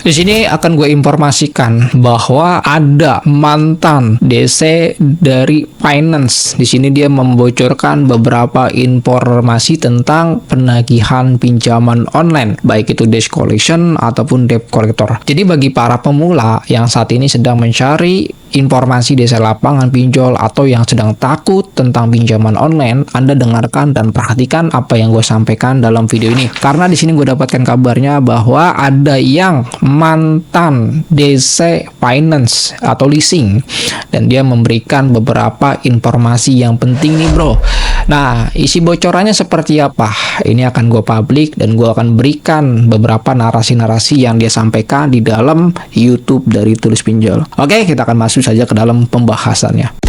Di sini akan gue informasikan bahwa ada mantan DC dari Finance. Di sini dia membocorkan beberapa informasi tentang penagihan pinjaman online, baik itu debt collection ataupun debt collector. Jadi bagi para pemula yang saat ini sedang mencari informasi desa lapangan pinjol atau yang sedang takut tentang pinjaman online, Anda dengarkan dan perhatikan apa yang gue sampaikan dalam video ini. Karena di sini gue dapatkan kabarnya bahwa ada yang mantan DC Finance atau leasing dan dia memberikan beberapa informasi yang penting nih bro. Nah, isi bocorannya seperti apa? Ini akan gue publik dan gue akan berikan beberapa narasi-narasi yang dia sampaikan di dalam YouTube dari Tulis Pinjol. Oke, kita akan masuk saja ke dalam pembahasannya.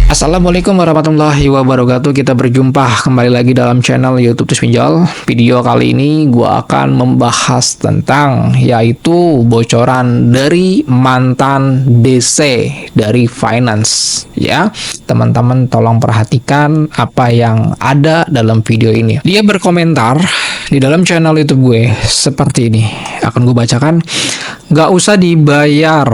Assalamualaikum warahmatullahi wabarakatuh. Kita berjumpa kembali lagi dalam channel YouTube Tulis Pinjol. Video kali ini gua akan membahas tentang yaitu bocoran dari mantan DC dari Finance. Ya, teman-teman tolong perhatikan apa yang ada dalam video ini. Dia berkomentar di dalam channel YouTube gue seperti ini. Akan gue bacakan. Gak usah dibayar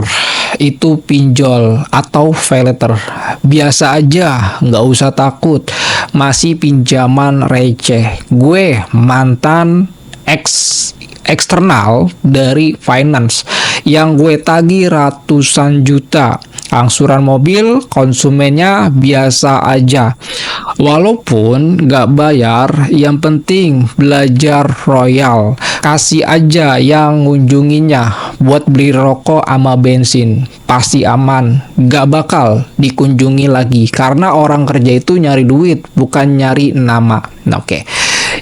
itu pinjol atau pay letter, biasa aja, nggak usah takut, masih pinjaman receh. Gue mantan eksternal dari Finance yang gue tagih ratusan juta, angsuran mobil konsumennya biasa aja, walaupun nggak bayar, yang penting belajar royal, kasih aja yang ngunjunginya buat beli rokok sama bensin, pasti aman, nggak bakal dikunjungi lagi karena orang kerja itu nyari duit bukan nyari nama. Nah, oke.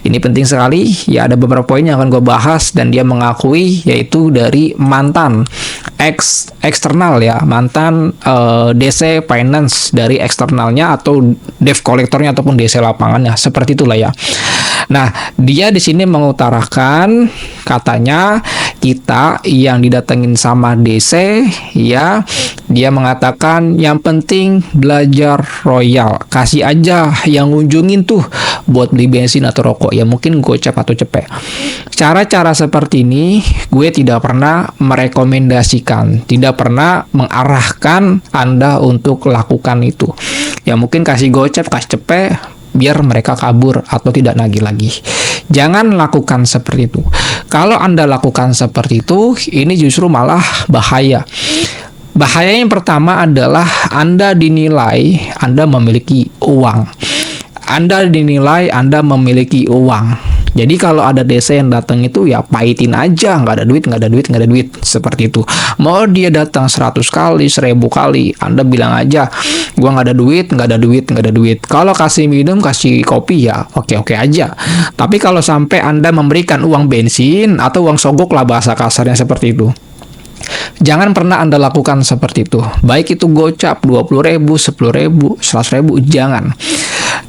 Ini penting sekali, ya ada beberapa poin yang akan gue bahas dan dia mengakui yaitu dari mantan eksternal ya, mantan DC Finance dari eksternalnya atau debt collectornya ataupun DC lapangannya, seperti itulah ya. Nah, dia di sini mengutarakan katanya kita yang didatengin sama DC ya, dia mengatakan yang penting belajar royal, kasih aja yang ngunjungin tuh buat beli bensin atau rokok, ya mungkin gocap atau cepet. Cara-cara seperti ini gue tidak pernah merekomendasikan, tidak pernah mengarahkan Anda untuk lakukan itu. Ya mungkin kasih gocap, kasih cepet biar mereka kabur atau tidak nagih lagi. Jangan lakukan seperti itu. Kalau Anda lakukan seperti itu, ini justru malah bahaya. Bahaya yang pertama adalah Anda dinilai Anda memiliki uang. Anda dinilai Anda memiliki uang. Jadi kalau ada DC yang datang itu ya pahitin aja, nggak ada duit, seperti itu. Mau dia datang 100 kali, 1000 kali, Anda bilang aja, gua nggak ada duit. Kalau kasih minum, kasih kopi ya oke aja. Tapi kalau sampai Anda memberikan uang bensin atau uang sogok lah bahasa kasarnya seperti itu, jangan pernah Anda lakukan seperti itu. Baik itu gocap 20.000, 10.000, 100.000, jangan.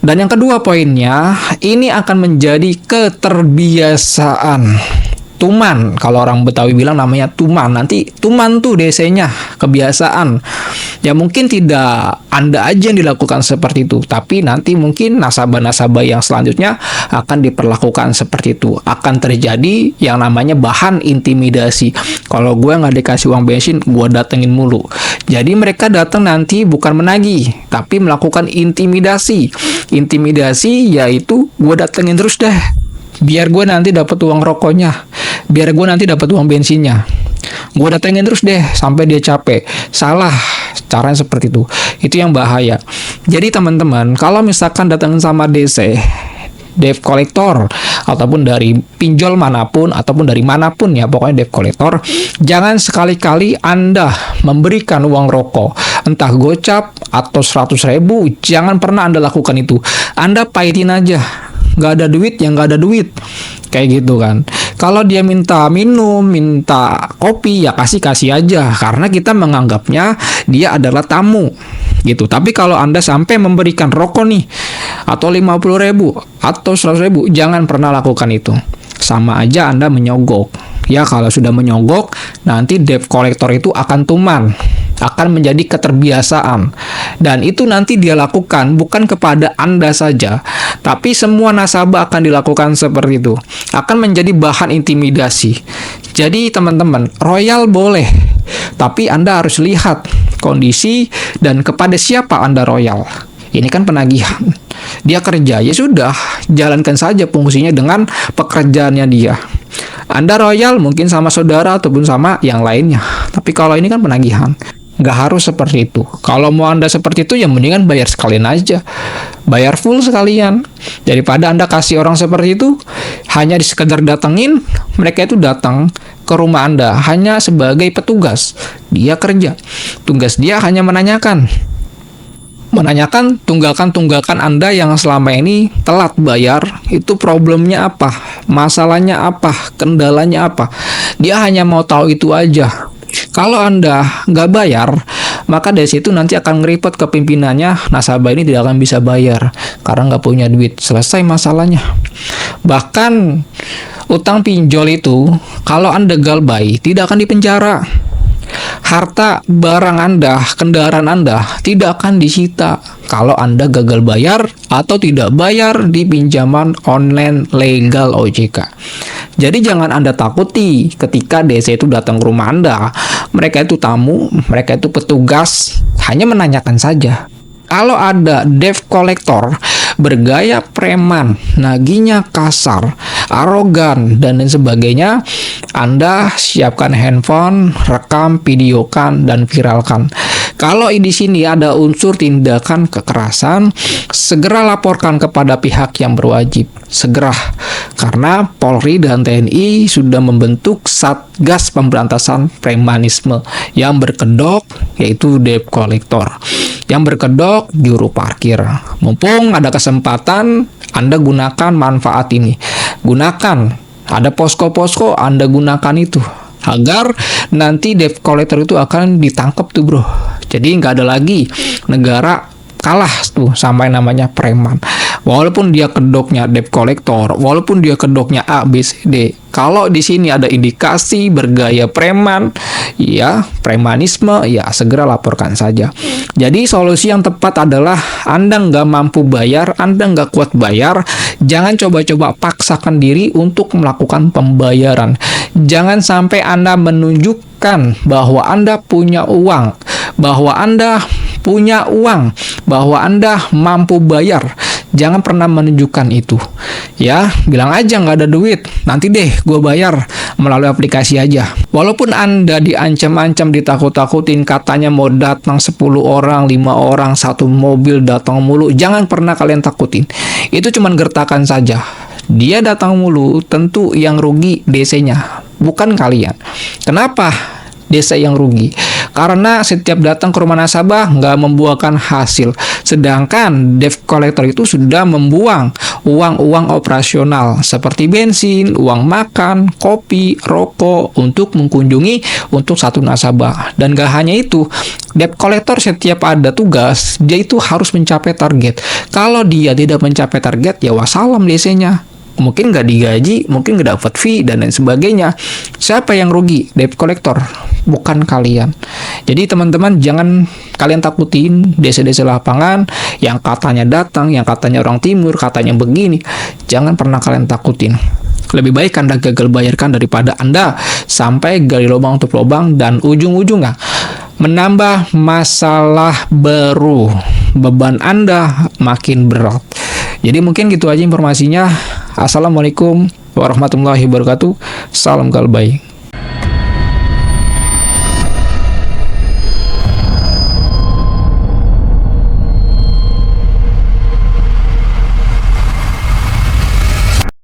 Dan yang kedua poinnya, ini akan menjadi keterbiasaan. Tuman, kalau orang Betawi bilang namanya tuman. Nanti tuman tuh DC-nya, kebiasaan. Ya mungkin tidak Anda aja yang dilakukan seperti itu, tapi nanti mungkin nasabah-nasabah yang selanjutnya akan diperlakukan seperti itu. Akan terjadi yang namanya bahan intimidasi. Kalau gue nggak dikasih uang bensin, gue datengin mulu. Jadi mereka datang nanti bukan menagih, tapi melakukan intimidasi. Intimidasi yaitu gue datengin terus deh, biar gue nanti dapat uang rokoknya, biar gue nanti dapat uang bensinnya. Gue datengin terus deh sampai dia capek. Salah caranya seperti itu. Itu yang bahaya. Jadi teman-teman, kalau misalkan datengin sama DC, debt collector ataupun dari pinjol manapun ataupun dari manapun ya, pokoknya debt collector, jangan sekali-kali Anda memberikan uang rokok entah gocap atau 100.000, jangan pernah Anda lakukan itu. Anda pahitin aja, nggak ada duit ya nggak ada duit, kayak gitu kan. Kalau dia minta minum, minta kopi, ya kasih aja, karena kita menganggapnya dia adalah tamu gitu. Tapi kalau Anda sampai memberikan rokok nih atau 50.000 atau 100.000, jangan pernah lakukan itu. Sama aja Anda menyogok. Ya kalau sudah menyogok, nanti debt collector itu akan tuman. akan menjadi keterbiasaan. Dan itu nanti dia lakukan bukan kepada Anda saja, tapi semua nasabah akan dilakukan seperti itu. Akan menjadi bahan intimidasi. Jadi teman-teman, royal boleh, tapi Anda harus lihat kondisi dan kepada siapa Anda royal. Ini kan penagihan. Dia kerja, ya sudah, jalankan saja fungsinya dengan pekerjaannya dia. Anda royal mungkin sama saudara ataupun sama yang lainnya. Tapi kalau ini kan penagihan, nggak harus seperti itu. Kalau mau Anda seperti itu, ya mendingan bayar sekalian aja. Bayar full sekalian. Daripada Anda kasih orang seperti itu, hanya sekedar datengin, mereka itu datang ke rumah Anda hanya sebagai petugas. Dia kerja. Tugas dia hanya menanyakan tunggakan Anda yang selama ini telat bayar, itu problemnya apa, masalahnya apa, kendalanya apa. Dia hanya mau tahu itu aja. Kalau Anda nggak bayar, maka dari situ nanti akan ngeripot ke pimpinannya, nasabah ini tidak akan bisa bayar karena nggak punya duit. Selesai masalahnya. Bahkan utang pinjol itu, kalau Anda galbay, tidak akan dipenjara. Harta barang Anda, kendaraan Anda tidak akan disita kalau Anda gagal bayar atau tidak bayar di pinjaman online legal OJK. Jadi jangan Anda takuti ketika DC itu datang ke rumah Anda. Mereka itu tamu, mereka itu petugas, hanya menanyakan saja. Kalau ada debt collector bergaya preman, naginya kasar, arogan, dan lain sebagainya, Anda siapkan handphone, rekam, videokan, dan viralkan. Kalau di sini ada unsur tindakan kekerasan, segera laporkan kepada pihak yang berwajib. Segera, karena Polri dan TNI sudah membentuk Satgas Pemberantasan Premanisme yang berkedok, yaitu debt collector. Yang berkedok juru parkir. Mumpung ada kesempatan, Anda gunakan manfaat ini. Gunakan, ada posko-posko, Anda gunakan itu agar nanti debt collector itu akan ditangkap tuh bro. Jadi nggak ada lagi negara kalah tuh sama yang namanya preman. Walaupun dia kedoknya debt collector, walaupun dia kedoknya A, B, C, D. Kalau di sini ada indikasi bergaya preman, ya premanisme, ya segera laporkan saja. Jadi solusi yang tepat adalah Anda nggak mampu bayar, Anda nggak kuat bayar, jangan coba-coba paksakan diri untuk melakukan pembayaran. Jangan sampai Anda menunjukkan bahwa Anda punya uang, bahwa Anda mampu bayar. Jangan pernah menunjukkan itu. Ya, bilang aja nggak ada duit. Nanti deh gue bayar melalui aplikasi aja. Walaupun Anda diancam-ancam, ditakut-takutin, katanya mau datang 10 orang, 5 orang, satu mobil datang mulu. Jangan pernah kalian takutin. Itu cuma gertakan saja. Dia datang mulu, tentu yang rugi DC-nya, bukan kalian. Kenapa DC yang rugi? Karena setiap datang ke rumah nasabah nggak membuahkan hasil. Sedangkan debt collector itu sudah membuang uang-uang operasional seperti bensin, uang makan, kopi, rokok untuk mengunjungi untuk satu nasabah. Dan gak hanya itu, debt collector setiap ada tugas, dia itu harus mencapai target. Kalau dia tidak mencapai target, ya wassalam DC-nya. Mungkin nggak digaji, mungkin nggak dapat fee, dan lain sebagainya. Siapa yang rugi? Debt collector, bukan kalian. Jadi teman-teman, jangan kalian takutin DC-DC lapangan yang katanya datang, yang katanya orang timur, katanya begini. Jangan pernah kalian takutin. Lebih baik Anda gagal bayarkan daripada Anda sampai gali lubang untuk lubang dan ujung-ujungnya menambah masalah baru. Beban Anda makin berat. Jadi mungkin gitu aja informasinya. Assalamualaikum warahmatullahi wabarakatuh. Salam galbay.